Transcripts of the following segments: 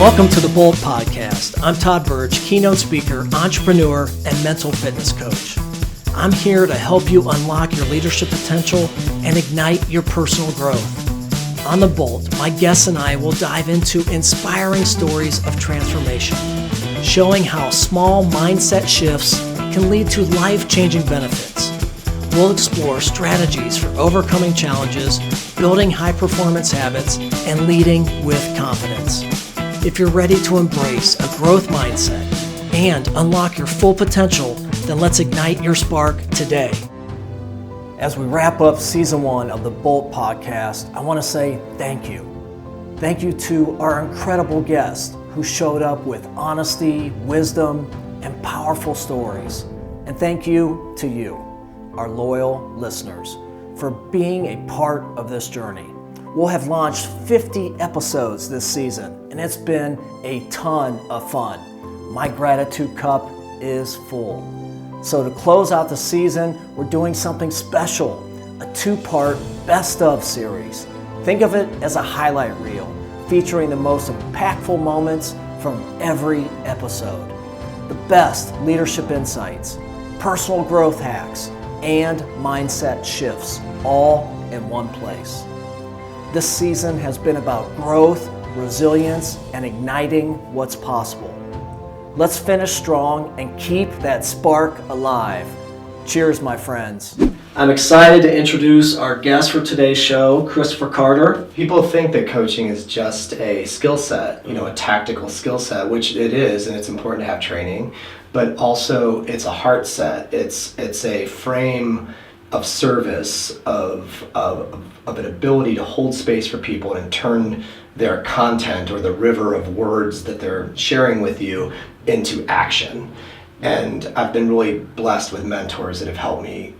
Welcome to the Bolt Podcast. I'm Todd Burge, keynote speaker, entrepreneur, and mental fitness coach. I'm here to help you unlock your leadership potential and ignite your personal growth. On the Bolt, my guests and I will dive into inspiring stories of transformation, showing how small mindset shifts can lead to life-changing benefits. We'll explore strategies for overcoming challenges, building high-performance habits, and leading with confidence. If you're ready to embrace a growth mindset and unlock your full potential, then let's ignite your spark today. As we wrap up season 1 of the Bolt Podcast, I want to say thank you. Thank you to our incredible guests who showed up with honesty, wisdom, and powerful stories. And thank you to you, our loyal listeners, for being a part of this journey. We'll have launched 50 episodes this season, and it's been a ton of fun. My gratitude cup is full. So to close out the season, we're doing something special, a 2-part best of series. Think of it as a highlight reel featuring the most impactful moments from every episode. The best leadership insights, personal growth hacks, and mindset shifts, all in one place. This season has been about growth, resilience, and igniting what's possible. Let's finish strong and keep that spark alive. Cheers, my friends. I'm excited to introduce our guest for today's show, Kristoffer Carter. People think that coaching is just a skill set, a tactical skill set, which it is, and it's important to have training, but also it's a heart set. It's a frame of service, of an ability to hold space for people and turn their content or the river of words that they're sharing with you into action. And I've been really blessed with mentors that have helped me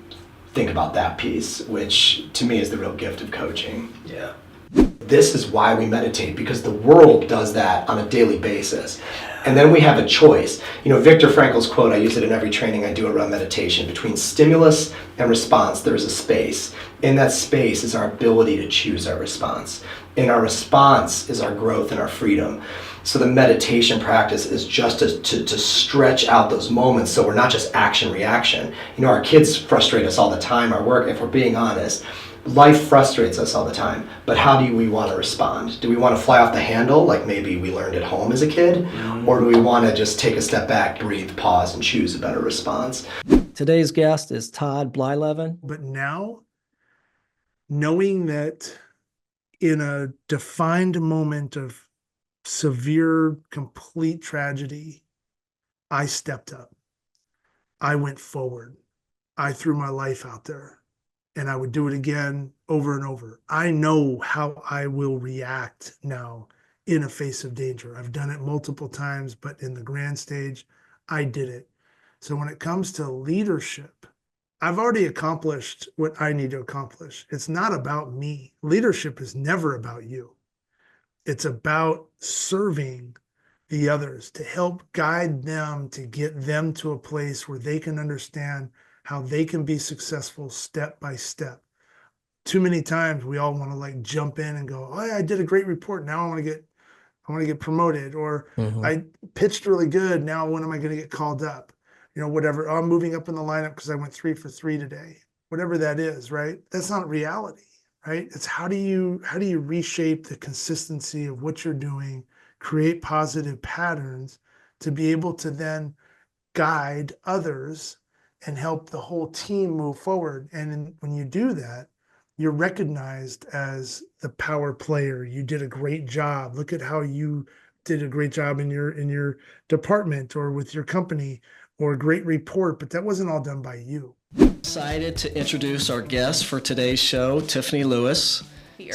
think about that piece, which to me is the real gift of coaching. Yeah. This is why we meditate, because the world does that on a daily basis. And then we have a choice. Viktor Frankl's quote, I use it in every training I do around meditation: between stimulus and response, there's a space. In that space is our ability to choose our response. In our response is our growth and our freedom. So the meditation practice is just to stretch out those moments so we're not just action reaction. Our kids frustrate us all the time, our work, if we're being honest. Life frustrates us all the time, but how do we want to respond? Do we want to fly off the handle like maybe we learned at home as a kid? Or do we want to just take a step back, breathe, pause, and choose a better response? Today's guest is Todd Blyleven. But now, knowing that in a defined moment of severe, complete tragedy, I stepped up. I went forward. I threw my life out there. And I would do it again over and over. I know how I will react now in a face of danger. I've done it multiple times, but in the grand stage, I did it. So when it comes to leadership, I've already accomplished what I need to accomplish. It's not about me. Leadership is never about you. It's about serving the others, to help guide them, to get them to a place where they can understand how they can be successful step by step. Too many times we all want to jump in and go, oh, yeah, I did a great report. Now I want to get promoted, or I pitched really good. Now when am I going to get called up? Whatever. Oh, I'm moving up in the lineup because I went 3 for 3 today. Whatever that is, right? That's not reality, right? It's how do you reshape the consistency of what you're doing, create positive patterns to be able to then guide others and help the whole team move forward. And when you do that, you're recognized as the power player. You did a great job. Look at how you did a great job in your department or with your company, or a great report, but that wasn't all done by you. Excited to introduce our guest for today's show, Tiffany Lewis.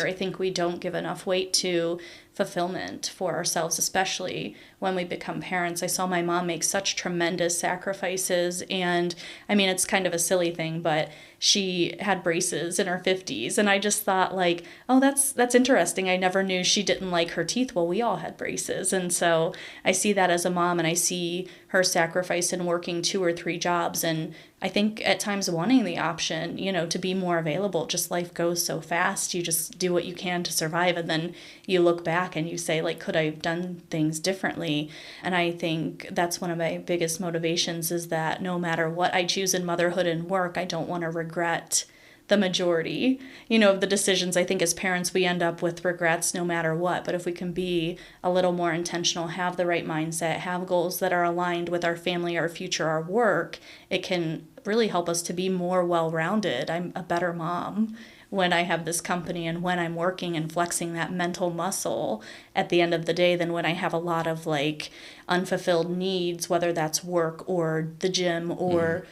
I think we don't give enough weight to fulfillment for ourselves, especially when we become parents. I saw my mom make such tremendous sacrifices, and it's kind of a silly thing, but she had braces in her 50s. And I just thought like, oh, that's interesting. I never knew she didn't like her teeth. Well, we all had braces. And so I see that as a mom, and I see her sacrifice in working 2 or 3 jobs. And I think at times wanting the option, to be more available. Just life goes so fast. You just do what you can to survive. And then you look back and you say, like, could I have done things differently? And I think that's one of my biggest motivations, is that no matter what I choose in motherhood and work, I don't want to regret the majority, of the decisions. I think as parents, we end up with regrets no matter what. But if we can be a little more intentional, have the right mindset, have goals that are aligned with our family, our future, our work, it can really help us to be more well-rounded. I'm a better mom when I have this company and when I'm working and flexing that mental muscle at the end of the day than when I have a lot of like unfulfilled needs, whether that's work or the gym or,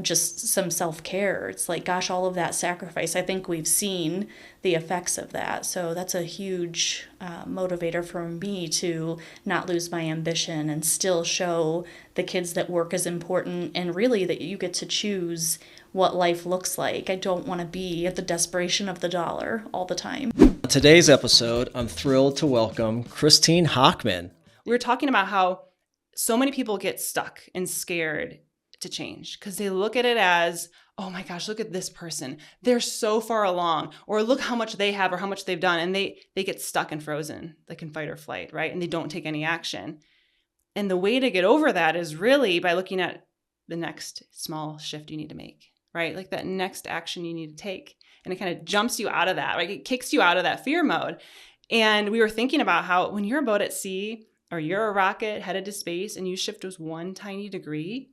just some self-care. It's like, gosh, all of that sacrifice, I think we've seen the effects of that. So that's a huge motivator for me to not lose my ambition and still show the kids that work is important, and really that you get to choose what life looks like. I don't want to be at the desperation of the dollar all the time. On today's episode, I'm thrilled to welcome Hockman. We were talking about how so many people get stuck and scared to change because they look at it as, oh my gosh, look at this person. They're so far along, or look how much they have or how much they've done. And they get stuck and frozen, like in fight or flight, right? And they don't take any action. And the way to get over that is really by looking at the next small shift you need to make, right? Like that next action you need to take. And it kind of jumps you out of that, right? It kicks you out of that fear mode. And we were thinking about how when you're a boat at sea or you're a rocket headed to space and you shift just 1 tiny degree,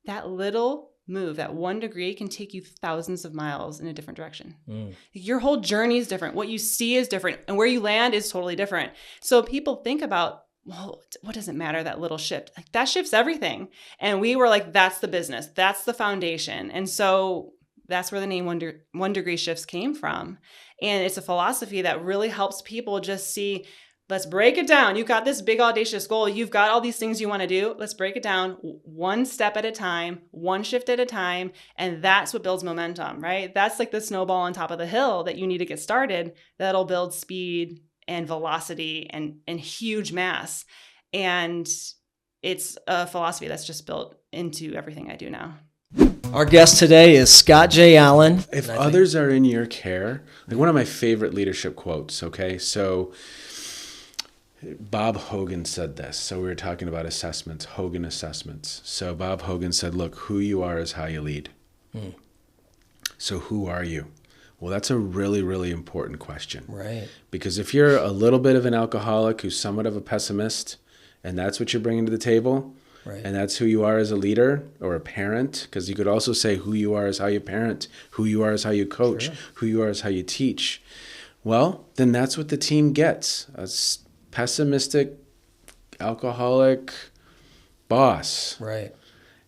that little move, that 1 degree can take you thousands of miles in a different direction. Your whole journey is different. What you see is different. And where you land is totally different. So people think about, well, what does it matter, that little shift? Like that shifts everything. And we were like, that's the business. That's the foundation. And so that's where the name 1 degree shifts came from. And it's a philosophy that really helps people just see, let's break it down. You've got this big audacious goal. You've got all these things you want to do. Let's break it down 1 step at a time, 1 shift at a time. And that's what builds momentum, right? That's like the snowball on top of the hill that you need to get started. That'll build speed and velocity and huge mass. And it's a philosophy that's just built into everything I do now. Our guest today is Scott J. Allen. If others are in your care, like one of my favorite leadership quotes, okay? So Bob Hogan said this. So we were talking about assessments, Hogan assessments. So Bob Hogan said, look, who you are is how you lead. So who are you? Well, that's a really, really important question. Right. Because if you're a little bit of an alcoholic who's somewhat of a pessimist, and that's what you're bringing to the table, right, and that's who you are as a leader or a parent, because you could also say who you are is how you parent, who you are is how you coach, sure, who you are is how you teach. Well, then that's what the team gets. A pessimistic, alcoholic boss. Right.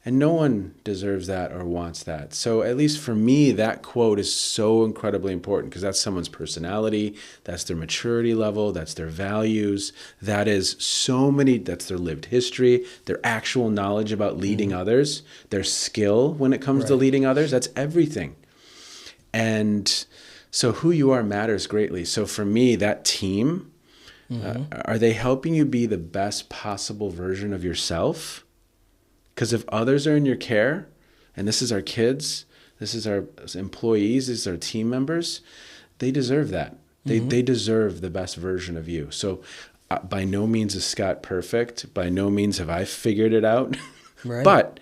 And no one deserves that or wants that. So at least for me, that quote is so incredibly important because that's someone's personality, that's their maturity level, that's their values, that is so many, that's their lived history, their actual knowledge about leading others, their skill when it comes to leading others, that's everything. And so who you are matters greatly. So for me, that team, are they helping you be the best possible version of yourself? Because if others are in your care, and this is our kids, this is our employees, this is our team members, they deserve that. They deserve the best version of you. So by no means is Scott perfect. By no means have I figured it out. Right. But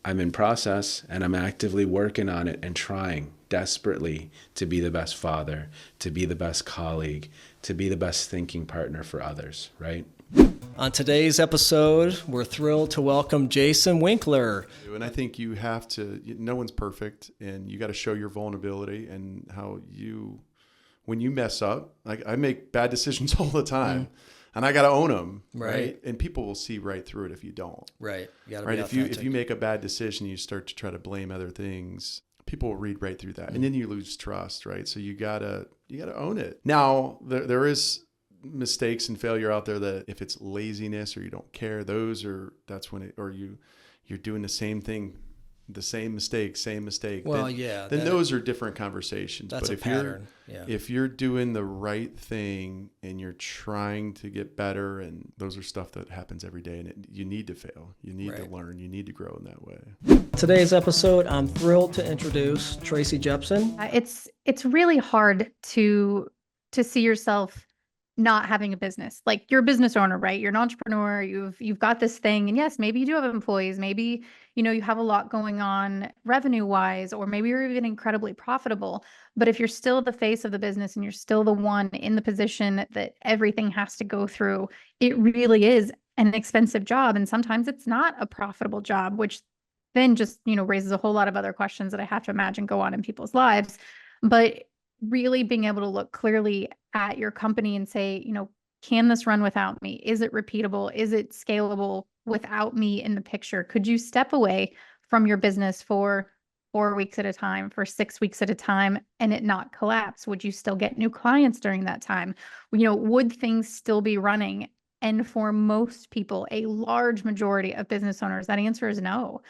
I'm in process, and I'm actively working on it and trying desperately to be the best father, to be the best colleague, to be the best thinking partner for others, right? On today's episode, we're thrilled to welcome Jason Winkler. And I think you have to, no one's perfect, and you got to show your vulnerability and how you, when you mess up, like I make bad decisions all the time, and I got to own them, right? And people will see right through it if you don't. Right. You gotta right. Be if you make a bad decision, you start to try to blame other things, people will read right through that, and then you lose trust, right? So you gotta own it. Now there is mistakes and failure out there that if it's laziness or you don't care, that's when you're doing the same thing the same mistake, Well, then those are different conversations. That's but a pattern. if you're doing the right thing and you're trying to get better, and those are stuff that happens every day, and you need to fail, you need to learn, you need to grow in that way. Today's episode, I'm thrilled to introduce Tracy Jepson. It's really hard to see yourself not having a business. Like, you're a business owner, right? You're an entrepreneur. You've got this thing, and yes, maybe you do have employees. Maybe, you have a lot going on revenue wise, or maybe you're even incredibly profitable. But if you're still the face of the business and you're still the one in the position that everything has to go through, it really is an expensive job. And sometimes it's not a profitable job, which then just, raises a whole lot of other questions that I have to imagine go on in people's lives. But really being able to look clearly at your company and say, can this run without me? Is it repeatable? Is it scalable without me in the picture? Could you step away from your business for 4 weeks at a time, for 6 weeks at a time, and it not collapse? Would you still get new clients during that time? Would things still be running? And for most people, a large majority of business owners, that answer is no.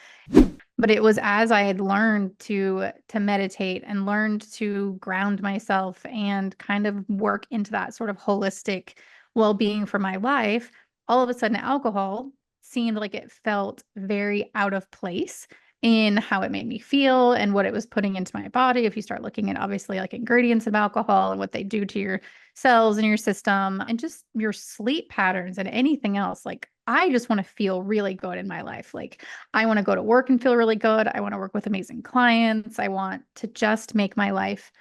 But it was as I had learned to meditate and learned to ground myself and kind of work into that sort of holistic well-being for my life, all of a sudden alcohol seemed like it felt very out of place in how it made me feel and what it was putting into my body. If you start looking at obviously like ingredients of alcohol and what they do to your cells in your system and just your sleep patterns and anything else, like, I just want to feel really good in my life. Like, I want to go to work and feel really good. I want to work with amazing clients. I want to just make my life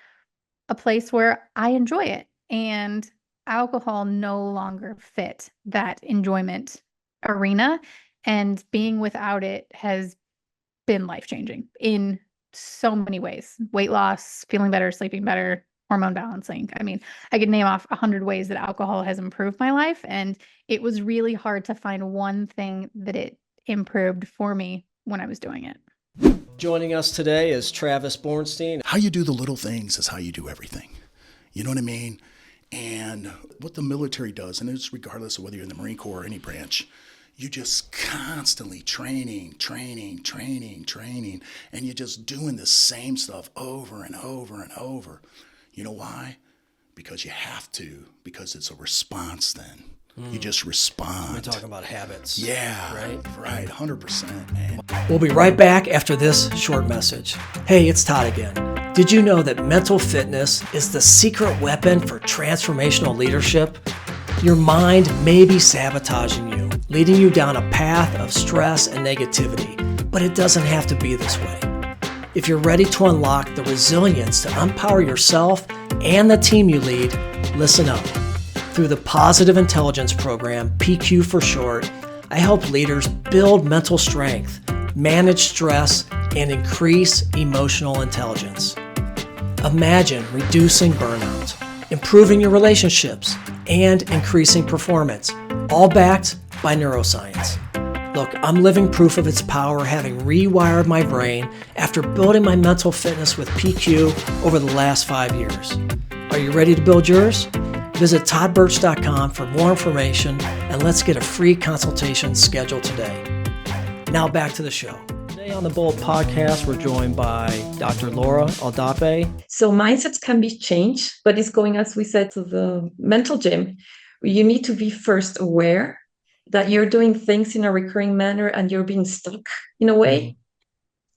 a place where I enjoy it. And alcohol no longer fit that enjoyment arena. And being without it has been life-changing in so many ways. Weight loss, feeling better, sleeping better, hormone balancing. I mean, I could name off 100 ways that alcohol has improved my life. And it was really hard to find one thing that it improved for me when I was doing it. Joining us today is Travis Bornstein. How you do the little things is how you do everything. You know what I mean? And what the military does, and it's regardless of whether you're in the Marine Corps or any branch, you just constantly training, and you're just doing the same stuff over and over and over. You know why? Because you have to, because it's a response then. You just respond. We're talking about habits. Yeah, right, 100%, man. We'll be right back after this short message. Hey, it's Todd again. Did you know that mental fitness is the secret weapon for transformational leadership? Your mind may be sabotaging you, leading you down a path of stress and negativity, but it doesn't have to be this way. If you're ready to unlock the resilience to empower yourself and the team you lead, listen up. Through the Positive Intelligence Program, PQ for short, I help leaders build mental strength, manage stress, and increase emotional intelligence. Imagine reducing burnout, improving your relationships, and increasing performance, all backed by neuroscience. Look, I'm living proof of its power, having rewired my brain after building my mental fitness with PQ over the last 5 years. Are you ready to build yours? Visit toddbirch.com for more information, and let's get a free consultation scheduled today. Now back to the show. Today on the Bold Podcast, we're joined by Dr. Laura Aldape. So mindsets can be changed, but it's going, as we said, to the mental gym. You need to be first aware that you're doing things in a recurring manner and you're being stuck in a way,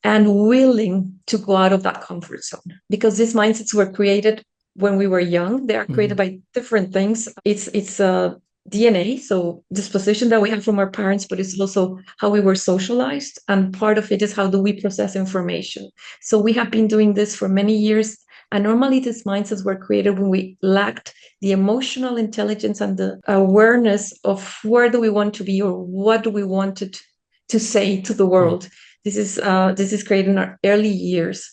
and willing to go out of that comfort zone. Because these mindsets were created when we were young. They are created by different things. It's DNA, so disposition that we have from our parents, but it's also how we were socialized. And part of it is how do we process information. So we have been doing this for many years. And normally these mindsets were created when we lacked the emotional intelligence and the awareness of where do we want to be or what do we want to say to the world. This is created in our early years.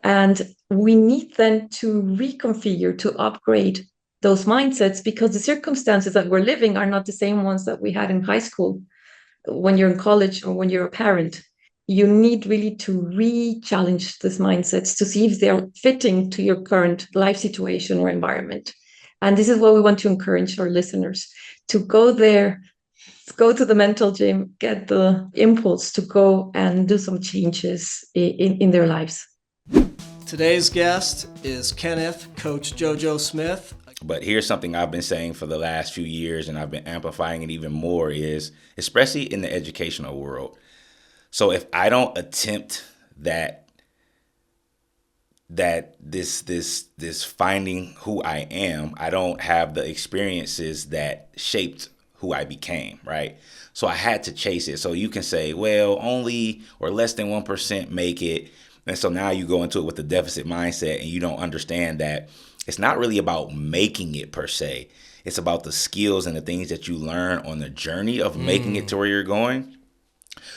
And we need then to reconfigure, to upgrade those mindsets, because the circumstances that we're living are not the same ones that we had in high school, when you're in college or when you're a parent. You need really to re-challenge these mindsets to see if they're fitting to your current life situation or environment. And this is what we want to encourage our listeners to go there go to the mental gym, get the impulse to go and do some changes in their lives. Today's guest is Kenneth, Coach JoJo Smith. But here's something I've been saying for the last few years, and I've been amplifying it even more, is especially in the educational world. So if I don't attempt this finding who I am, I don't have the experiences that shaped who I became, right? So I had to chase it. So you can say, well, only or less than 1% make it. And so now you go into it with the deficit mindset, and you don't understand that it's not really about making it per se. It's about the skills and the things that you learn on the journey of making it to where you're going.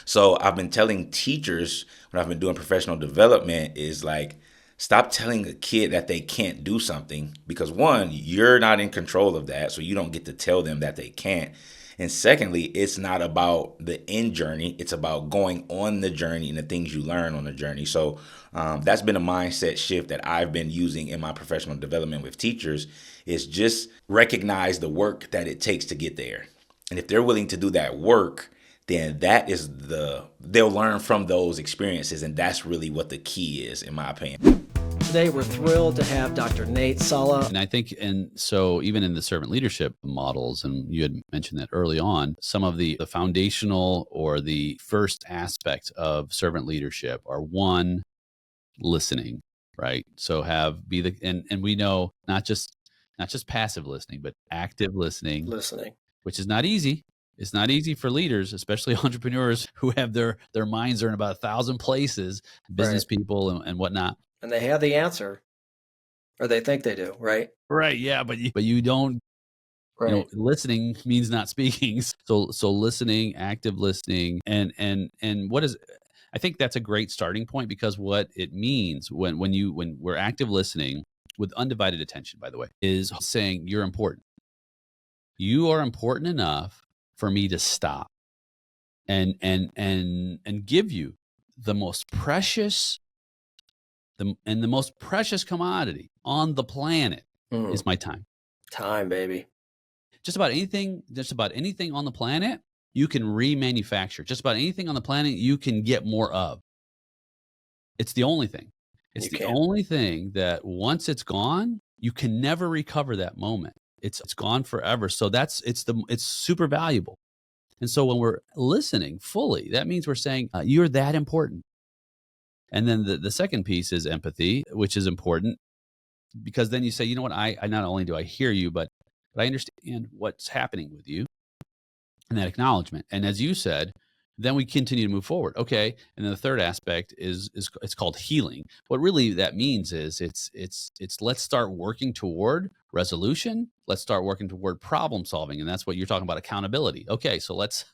So I've been telling teachers when I've been doing professional development is like, stop telling a kid that they can't do something, because one, you're not in control of that. So you don't get to tell them that they can't. And secondly, it's not about the end journey. It's about going on the journey and the things you learn on the journey. So that's been a mindset shift that I've been using in my professional development with teachers, is just recognize the work that it takes to get there. And if they're willing to do that work, then they'll learn from those experiences. And that's really what the key is, in my opinion. Today, we're thrilled to have Dr. Nate Sala. And I think, and so even in the servant leadership models, and you had mentioned that early on, some of the foundational or the first aspect of servant leadership are one, listening, right? So and we know not just passive listening, but active listening, which is not easy. It's not easy for leaders, especially entrepreneurs who have their minds are in about 1,000 places, business people and whatnot. And they have the answer, or they think they do, right? Right. Yeah. But you don't, right. Listening means not speaking. So listening, active listening, and what is, I think that's a great starting point, because what it means when we're active listening with undivided attention, by the way, is saying you're important. You are important enough for me to stop and give you the most precious the most precious commodity on the planet is my time. Time, baby. Just about anything on the planet you can remanufacture. Just about anything on the planet you can get more of. It's the only thing. It's the only thing that once it's gone, you can never recover that moment. It's gone forever. So it's super valuable. And so when we're listening fully, that means we're saying you're that important. And then the second piece is empathy, which is important, because then you say, you know what, I not only do I hear you, but I understand what's happening with you, and that acknowledgement. And as you said, then we continue to move forward. Okay. And then the third aspect is it's called healing. What really that means is it's let's start working toward resolution. Let's start working toward problem solving. And that's what you're talking about, accountability. Okay. So let's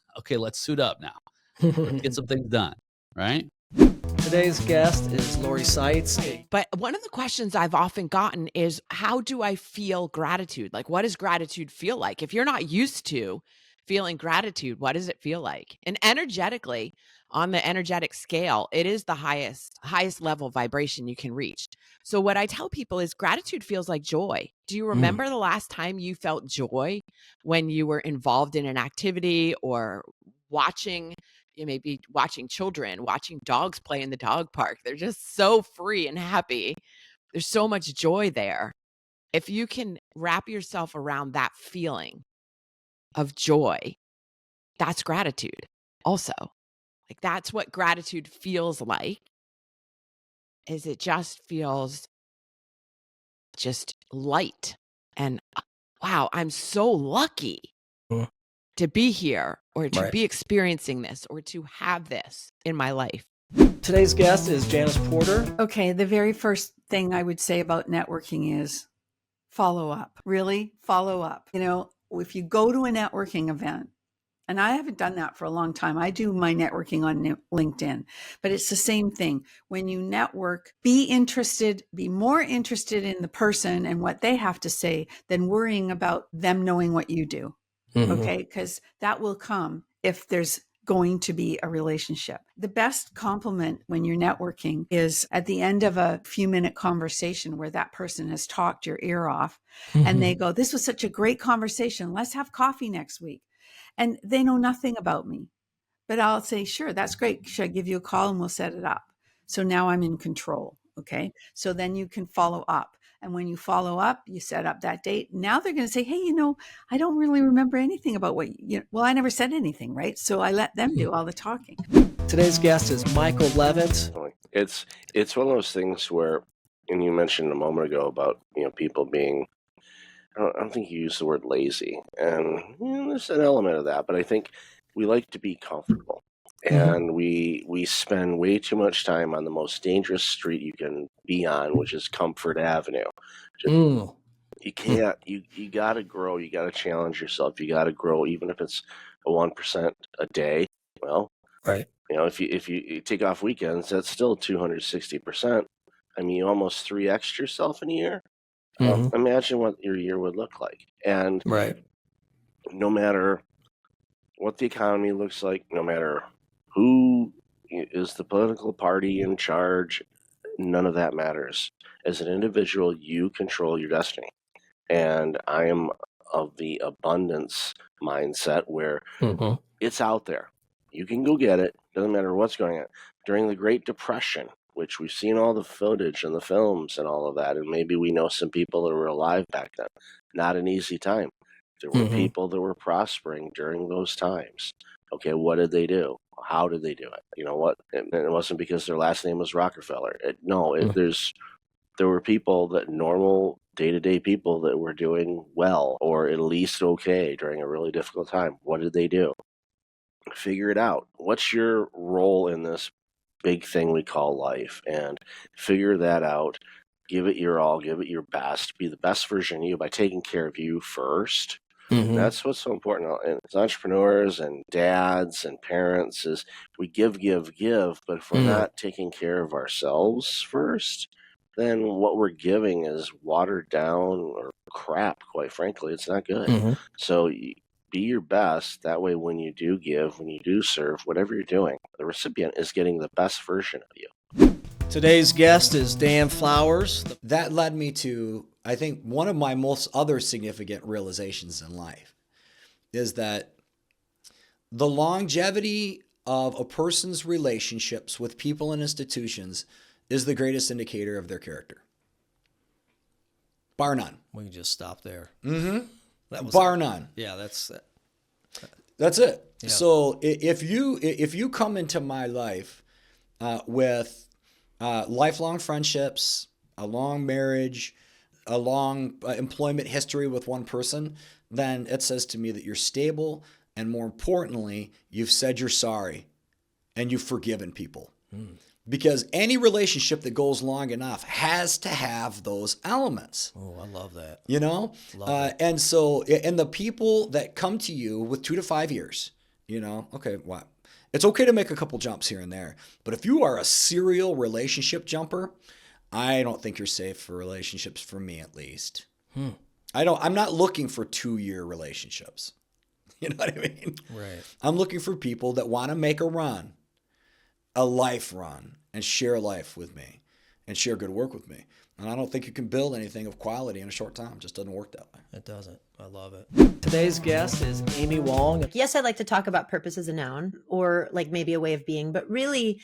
suit up now. Let's get some things done. Right. Today's guest is Lori Seitz. But one of the questions I've often gotten is, how do I feel gratitude? Like, what does gratitude feel like? If you're not used to feeling gratitude, what does it feel like? And energetically, on the energetic scale, it is the highest level vibration you can reach. So what I tell people is gratitude feels like joy. Do you remember the last time you felt joy when you were involved in an activity or watching? You may be watching children, watching dogs play in the dog park. They're just so free and happy. There's so much joy there. If you can wrap yourself around that feeling of joy, that's gratitude also. Like, that's what gratitude feels like, is it just feels just light. And wow, I'm so lucky to be here, or to be experiencing this, or to have this in my life. Today's guest is Janice Porter. Okay, the very first thing I would say about networking is follow up. Really follow up. You know, if you go to a networking event, and I haven't done that for a long time. I do my networking on LinkedIn, but it's the same thing. When you network, be more interested in the person and what they have to say than worrying about them knowing what you do. Okay, because that will come if there's going to be a relationship. The best compliment when you're networking is at the end of a few-minute conversation where that person has talked your ear off and they go, "This was such a great conversation. Let's have coffee next week." And they know nothing about me. But I'll say, sure, that's great. Should I give you a call and we'll set it up? So now I'm in control. Okay. So then you can follow up. And when you follow up, you set up that date. Now they're going to say, hey, I don't really remember anything about well, I never said anything, right? So I let them do all the talking. Today's guest is Michael Levitz. It's one of those things where, and you mentioned a moment ago about, people being, I don't think you used the word lazy. And there's an element of that, but I think we like to be comfortable. And we spend way too much time on the most dangerous street you can be on, which is Comfort Avenue. You can't. You got to grow. You got to challenge yourself. You got to grow, even if it's a 1% a day. Well, right. If you take off weekends, that's still 260%. I mean, you almost 3x'd yourself in a year. Imagine what your year would look like. And no matter what the economy looks like, no matter who is the political party in charge, none of that matters. As an individual, you control your destiny. And I am of the abundance mindset where it's out there. You can go get it. Doesn't matter what's going on. During the Great Depression, which we've seen all the footage and the films and all of that, and maybe we know some people that were alive back then. Not an easy time. There were people that were prospering during those times. Okay, what did they do? How did they do it? You know what? And it wasn't because their last name was Rockefeller. There were people, that normal day-to-day people, that were doing well, or at least okay during a really difficult time. What did they do? Figure it out. What's your role in this big thing we call life? And figure that out. Give it your all. Give it your best. Be the best version of you by taking care of you first. That's what's so important. And as entrepreneurs and dads and parents, is we give, but if we're not taking care of ourselves first, then what we're giving is watered down or crap, quite frankly. It's not good. So be your best. That way, when you do give, when you do serve, whatever you're doing, the recipient is getting the best version of you. Today's guest is Dan Flowers. That led me to, I think, one of my most other significant realizations in life is that the longevity of a person's relationships with people and institutions is the greatest indicator of their character. Bar none. We can just stop there. Bar none. Yeah, that's it. That's it. Yeah. So if you come into my life with lifelong friendships, a long marriage, a long employment history with one person, then it says to me that you're stable, and more importantly, you've said you're sorry and you've forgiven people. Because any relationship that goes long enough has to have those elements. Oh, I love that. And so, and the people that come to you with 2 to 5 years, okay, what? It's okay to make a couple jumps here and there. But if you are a serial relationship jumper, I don't think you're safe for relationships, for me at least. I'm not looking for 2-year relationships. You know what I mean? Right. I'm looking for people that want to make a run, a life run, and share life with me and share good work with me. And I don't think you can build anything of quality in a short time. It just doesn't work that way. It doesn't. I love it. Today's guest is Amy Wong. Yes, I'd like to talk about purpose as a noun, or like maybe a way of being, but really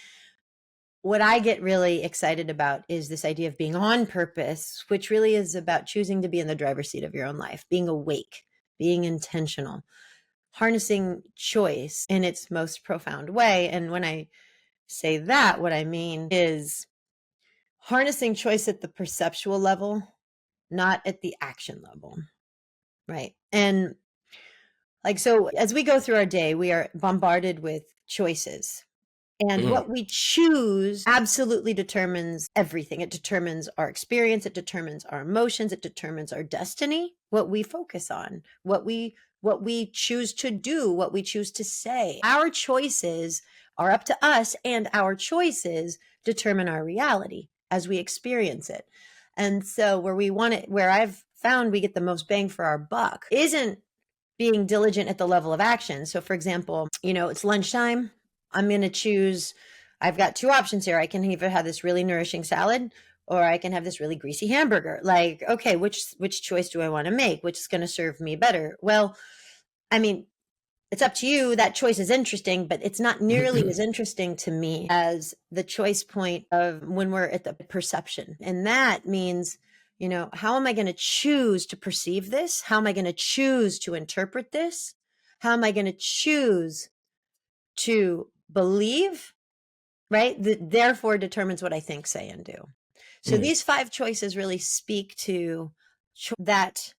what I get really excited about is this idea of being on purpose, which really is about choosing to be in the driver's seat of your own life, being awake, being intentional, harnessing choice in its most profound way. And when I say that, what I mean is harnessing choice at the perceptual level, not at the action level. Right. And so as we go through our day, we are bombarded with choices. And what we choose absolutely determines everything. It determines our experience. It determines our emotions. It determines our destiny, what we focus on, what we choose to do, what we choose to say. Our choices are up to us, and our choices determine our reality as we experience it. And so where I've found we get the most bang for our buck isn't being diligent at the level of action. So for example, it's lunchtime. I'm going to choose, I've got 2 options here. I can either have this really nourishing salad, or I can have this really greasy hamburger. Like, okay, which choice do I want to make? Which is going to serve me better? Well, I mean, it's up to you. That choice is interesting, but it's not nearly as interesting to me as the choice point of when we're at the perception. And that means, you know, how am I going to choose to perceive this? How am I going to choose to interpret this? How am I going to choose to believe? Right? Therefore determines what I think, say, and do. So these 5 choices really speak to that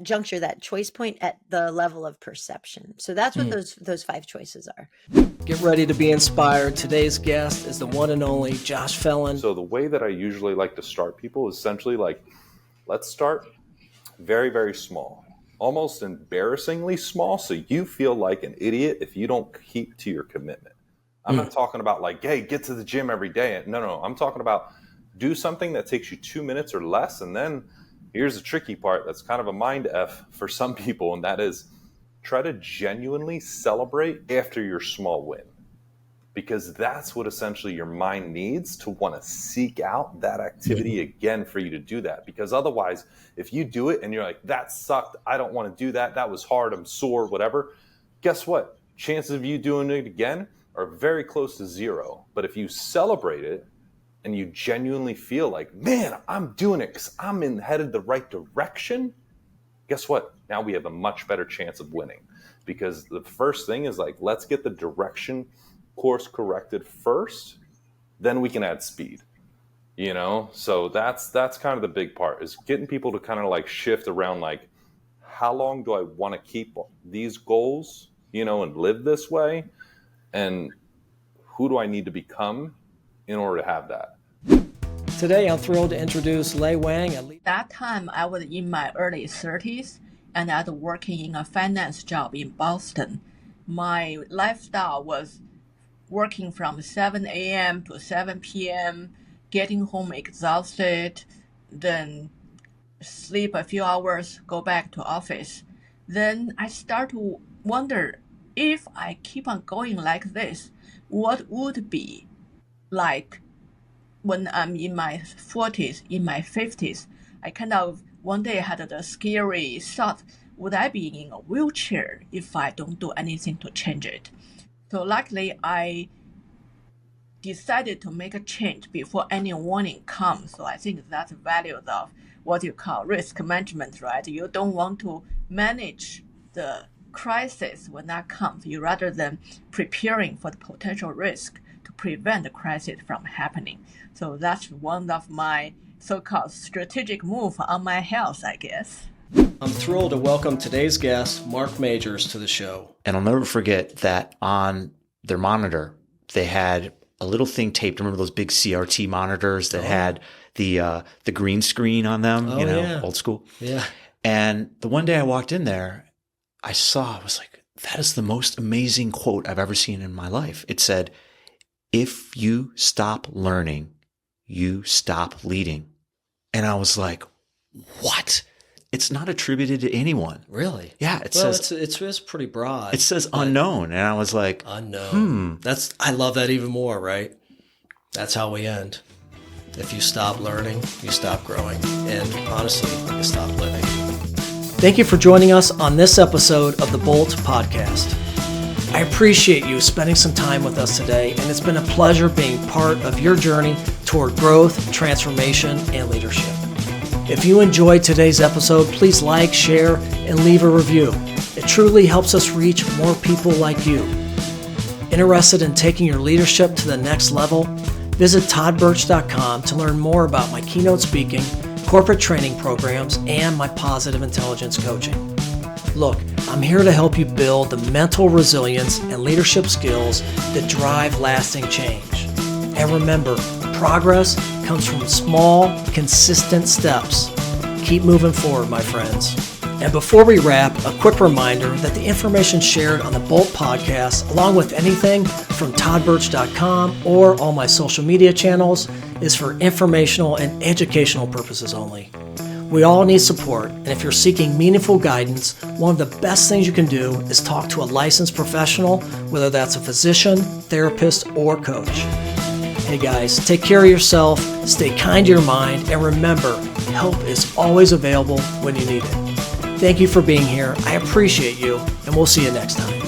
juncture, that choice point at the level of perception. So that's what those 5 choices are. Get ready to be inspired. Today's guest is the one and only Josh Felon. So the way that I usually like to start people is essentially like, let's start very, very small, almost embarrassingly small, so you feel like an idiot if you don't keep to your commitment. I'm not talking about like, hey, get to the gym every day. No. I'm talking about do something that takes you 2 minutes or less. And then here's the tricky part. That's kind of a mind F for some people. And that is try to genuinely celebrate after your small win, because that's what essentially your mind needs to want to seek out that activity again for you to do that. Because otherwise, if you do it and you're like, that sucked, I don't want to do that, that was hard, I'm sore, whatever, guess what? Chances of you doing it again are very close to 0. But if you celebrate it and you genuinely feel like, man, I'm doing it because I'm headed the right direction, guess what? Now we have a much better chance of winning. Because the first thing is like, let's get the direction course corrected first, then we can add speed, you know? So that's kind of the big part, is getting people to kind of like shift around, like, how long do I want to keep these goals, you know, and live this way? And who do I need to become in order to have that? Today, I'm thrilled to introduce Lei Wang. That time, I was in my early 30s, and I was working in a finance job in Boston. My lifestyle was working from 7 a.m. to 7 p.m., getting home exhausted, then sleep a few hours, go back to office. Then I start to wonder, if I keep on going like this, what would be like when I'm in my 40s, in my 50s? I kind of one day had the scary thought, would I be in a wheelchair if I don't do anything to change it? So luckily, I decided to make a change before any warning comes. So I think that's the value of what you call risk management, right? You don't want to manage the crisis when that comes. You rather than preparing for the potential risk to prevent the crisis from happening. So that's one of my so-called strategic move on my health, I guess. I'm thrilled to welcome today's guest, Mark Majors, to the show. And I'll never forget that on their monitor, they had a little thing taped. Remember those big CRT monitors that had the green screen on them, old school? Yeah. And the one day I walked in there, I was like, that is the most amazing quote I've ever seen in my life. It said, if you stop learning, you stop leading. And I was like, what? It's not attributed to anyone. Really? Yeah. It says it's pretty broad. It says unknown. And I was like, unknown. I love that even more, right? That's how we end. If you stop learning, you stop growing. And honestly, you stop living. Thank you for joining us on this episode of the Bolt Podcast. I appreciate you spending some time with us today, and it's been a pleasure being part of your journey toward growth, transformation, and leadership. If you enjoyed today's episode, please like, share, and leave a review. It truly helps us reach more people like you. Interested in taking your leadership to the next level? Visit toddbirch.com to learn more about my keynote speaking, corporate training programs, and my positive intelligence coaching. Look, I'm here to help you build the mental resilience and leadership skills that drive lasting change. And remember, progress comes from small, consistent steps. Keep moving forward, my friends. And before we wrap, a quick reminder that the information shared on the Bolt Podcast, along with anything from toddbirch.com or all my social media channels, is for informational and educational purposes only. We all need support, and if you're seeking meaningful guidance, one of the best things you can do is talk to a licensed professional, whether that's a physician, therapist, or coach. Hey guys, take care of yourself, stay kind to your mind, and remember, help is always available when you need it. Thank you for being here. I appreciate you, and we'll see you next time.